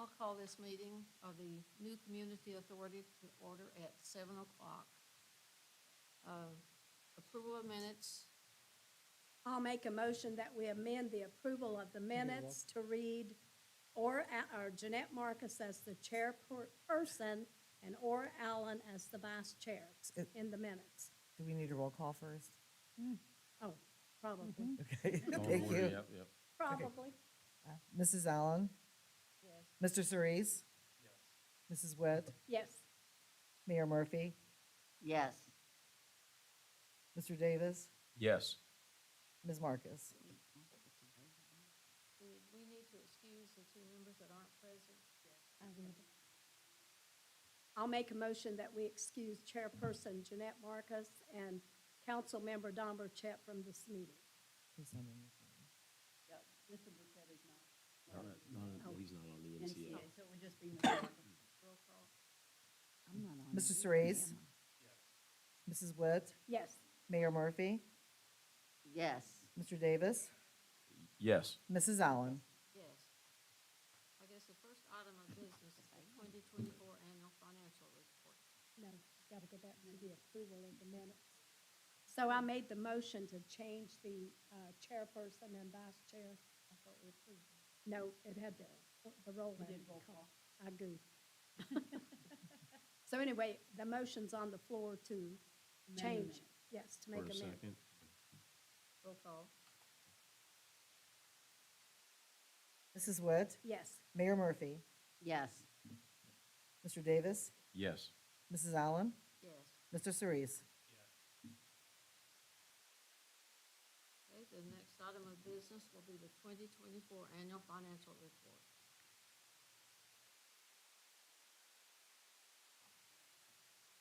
I'll call this meeting of the New Community Authority to order at 7 o'clock. Approval of minutes, I'll make a motion that we amend the approval of the minutes to read or Jeanette Marcus as the chairperson and Or Allen as the vice chair in the minutes. Do we need a roll call first? Oh, probably, Okay, Call to thank order, you. Yep, yep. probably. Mrs. Allen? yes. Mr. Cerise? Mrs. Witt? Yes, Mayor Murphy? Yes. Mr. Davis? Yes. Ms. Marcus? Do we need to excuse the two members that aren't present? I will. I'll make a motion that we excuse Chairperson Jeanette Marcus and Councilmember Don Burchett from this meeting. He's not in this one. Mr. Burchett is not He's not on the NCA, NCA. so it would just be Mr. Marcus. Roll call. I'm not on. Mr. it. Cerise? Mrs. Witt? Yes, Mayor Murphy? Yes. Mr. Davis? Yes. Mrs. Allen? Yes. I guess the first item of business is the 2024 annual financial report. no, got to go back to the approval of the minutes. So I made the motion to change the chairperson and vice chair. I thought we approved it. No, it had the roll. We had did to roll call. call. I goofed. So anyway, the motion's on the floor to Amend the change, minutes. yes, to make For a amendment. second. Roll call. Mrs. Witt? Yes, Mayor Murphy? Yes. Mr. Davis? Yes. Mrs. Allen? Yes. Mr. Cerise? Okay, the next item of business will be the 2024 annual financial report.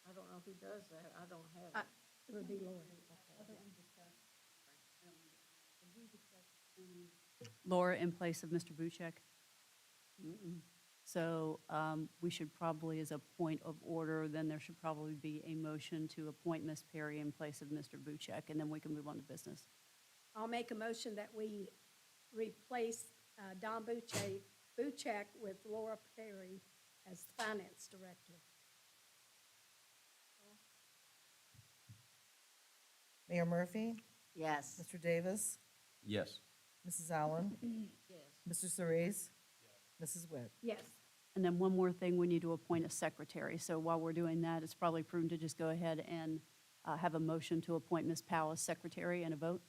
I don't know who does that. I don't have it. it would be Lori. Laura in place of Mr. Buchek. So we should probably, as a point of order, then there should probably be a motion to appoint Ms. Perry in place of Mr. Buchek, and then we can move on to business. I'll make a motion that we replace Don Buchek with Laura Perry as finance director. Mayor Murphy? Yes. Mr. Davis? Yes. Mrs. Allen? Yes. Mr. Cerise? Mrs. Witt? Yes, And then one more thing, we need to appoint a secretary. So while we're doing that, it's probably prudent to just go ahead and have a motion to appoint Ms. Powell as secretary and a vote.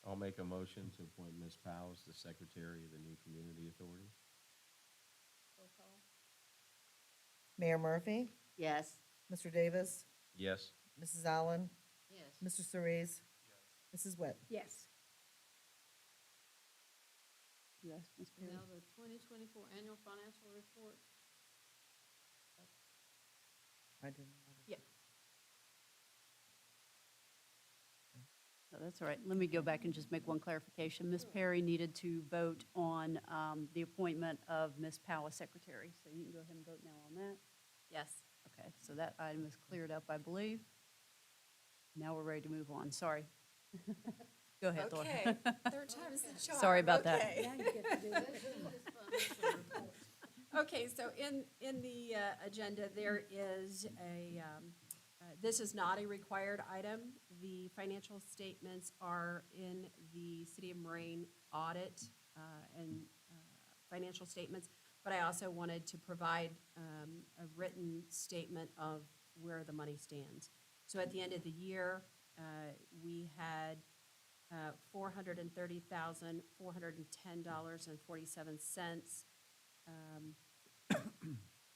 I'll make a motion to appoint Ms. Powell as the Secretary of the New Community Authority. Roll call. Mayor Murphy? Yes. Mr. Davis? Yes. Mrs. Allen? Yes. Mr. Cerise? Mrs. Witt? yes. Yes, Ms. Perry? Now, the 2024 annual financial report. I didn't. Yeah. So that's all right. Let me go back and just make one clarification. Ms. Perry needed to vote on the appointment of Ms. Powell as secretary. So you can go ahead and vote now on that. Yes. Okay, so that item is cleared up, I believe. Now we're ready to move on. Sorry. Go ahead, Laura. Okay, third time's the charm. Sorry about that. Okay. Now you get to do it. Let's do this financial report. Okay, so in the agenda, there is this is not a required item. The financial statements are in the City of Moraine audit and financial statements, but I also wanted to provide a written statement of where the money stands. So at the end of the year, we had $430,410.47.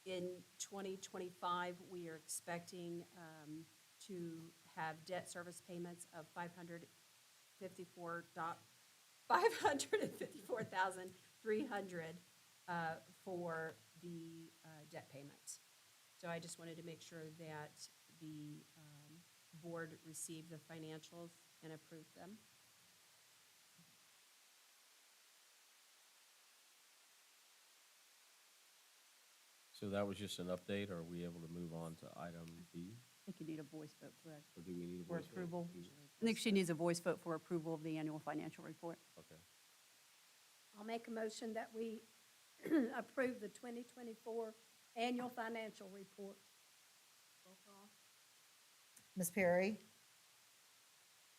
In 2025, we are expecting to have debt service payments of $554,300 for the debt payments. So I just wanted to make sure that the board received the financials and approved them. So that was just an update. Are we able to move on to item B? I think you need a voice vote, correct? Or do we need a For voice vote? approval. I think she needs a voice vote for approval of the annual financial report. Okay. I'll make a motion that we approve the 2024 annual financial report. Roll call. Ms. Perry,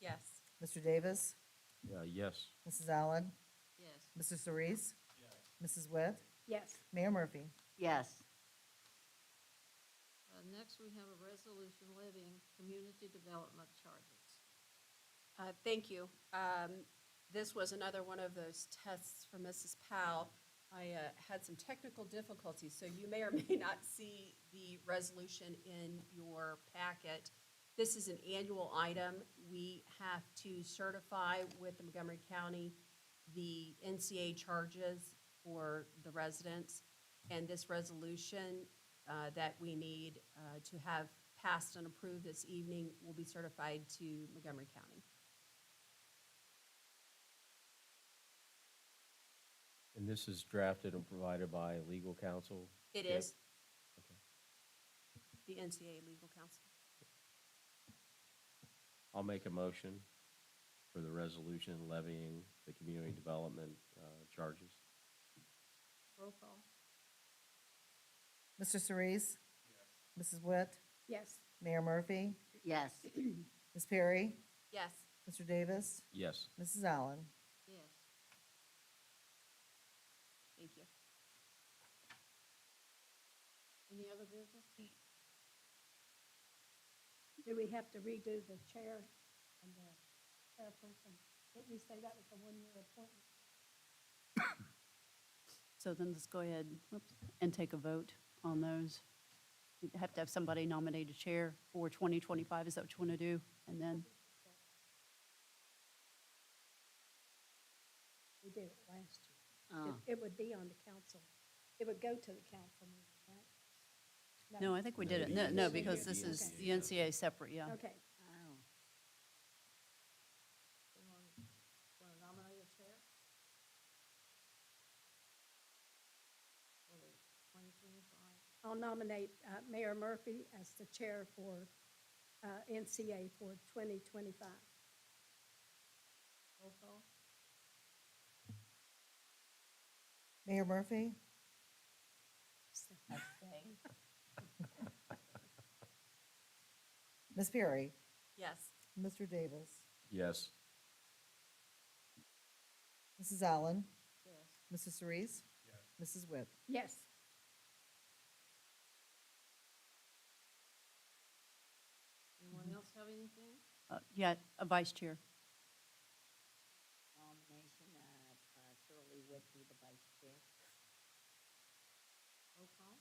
Yes. Mr. Davis, Yes. Mrs. Allen, Yes. Mr. Cerise, Mrs. Witt, Yes. Mayor Murphy. Yes. Next, we have a resolution levying community development charges. Thank you. This was another one of those tests for Mrs. Powell. I had some technical difficulties, so you may or may not see the resolution in your packet. This is an annual item. We have to certify with the Montgomery County the NCA charges for the residents. And this resolution that we need to have passed and approved this evening will be certified to Montgomery County. And this is drafted and provided by legal counsel? It Yep. is Okay. the NCA legal counsel. I'll make a motion for the resolution levying the community development charges. Roll call. Mr. Cerise, Mrs. Witt, Yes. Mayor Murphy, Yes. Ms. Perry, Yes. Mr. Davis, Yes. Mrs. Allen. Yes. Thank you. Any other business? Do we have to redo the chair and the chairperson? Didn't we say that was a one-year appointment? So then let's go ahead, and take a vote on those. You have to have somebody nominate a chair for 2025, is that what you want to do? And then, We did it last year. Uh, It would be on the council. It would go to the council meeting, right? no, I think we did it, no, because this is, the NCA separate, yeah. Okay. oh. You want to nominate a chair? For the 2025? I'll nominate Mayor Murphy as the chair for NCA for 2025. Roll call. Mayor Murphy, Ms. Perry, Yes. Mr. Davis, Yes. Mrs. Allen, Yes. Mrs. Cerise, Mrs. Witt. Yes. Anyone else have anything? Yeah, a vice chair. Nomination of Shirley Wood be the vice chair. Roll call.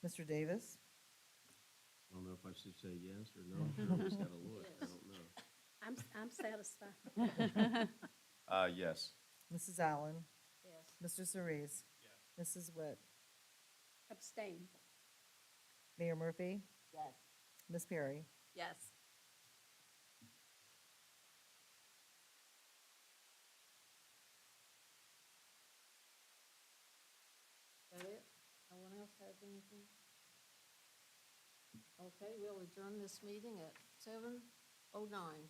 Mr. Davis, I don't know if I should say yes or no. I just gotta look. I don't know. I'm satisfied. Yes. Mrs. Allen, Yes. Mr. Cerise, Mrs. Witt, Abstain. Mayor Murphy, Yes. Ms. Perry. Yes. That it? No one else has anything? Okay, we'll adjourn this meeting at 7:09.